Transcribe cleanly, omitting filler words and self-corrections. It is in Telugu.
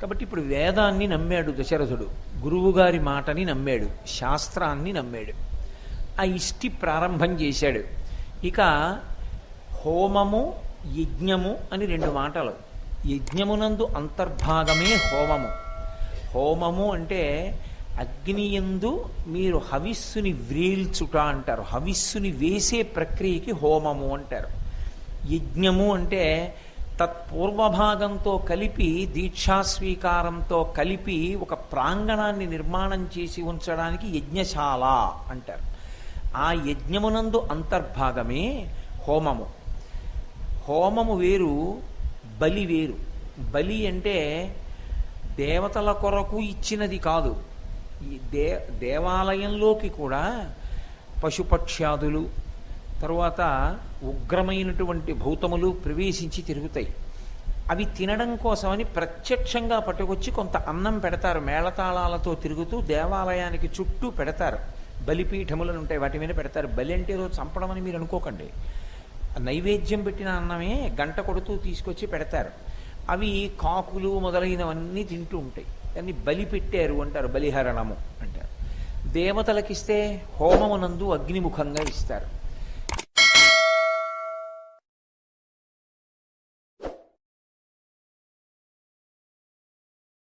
కాబట్టి ఇప్పుడు వేదాన్ని నమ్మాడు దశరథుడు, గురువుగారి మాటని నమ్మాడు, శాస్త్రాన్ని నమ్మాడు. ఆ ఇష్టి ప్రారంభం చేశాడు. ఇక హోమము యజ్ఞము అని రెండు మాటలు. యజ్ఞమునందు అంతర్భాగమే హోమము. హోమము అంటే అగ్నియందు మీరు హవిస్సుని వ్రేల్చుట అంటారు. హవిస్సుని వేసే ప్రక్రియకి హోమము అంటారు. యజ్ఞము అంటే తత్పూర్వభాగంతో కలిపి దీక్షాస్వీకారంతో కలిపి ఒక ప్రాంగణాన్ని నిర్మాణం చేసి ఉంచడానికి యజ్ఞశాల అంటారు. ఆ యజ్ఞమునందు అంతర్భాగమే హోమము. హోమము వేరు, బలి వేరు. బలి అంటే దేవతల కొరకు ఇచ్చినది కాదు. ఈ దేవాలయంలోకి కూడా పశుపక్ష్యాదులు, తరువాత ఉగ్రమైనటువంటి భూతములు ప్రవేశించి తిరుగుతాయి. అవి తినడం కోసమని ప్రత్యక్షంగా పట్టుకొచ్చి కొంత అన్నం పెడతారు. మేళతాళాలతో తిరుగుతూ దేవాలయానికి చుట్టూ పెడతారు. బలిపీఠములను ఉంటాయి, వాటి మీద పెడతారు. బలి అంటే రోజు చంపడం అని మీరు అనుకోకండి. నైవేద్యం పెట్టిన అన్నమే గంట కొడుతూ తీసుకొచ్చి పెడతారు. అవి కాకులు మొదలైనవన్నీ తింటూ ఉంటాయి. దాన్ని బలి పెట్టారు అంటారు, బలిహరణము అంటారు. దేవతలకిస్తే హోమమునందు అగ్నిముఖంగా ఇస్తారు.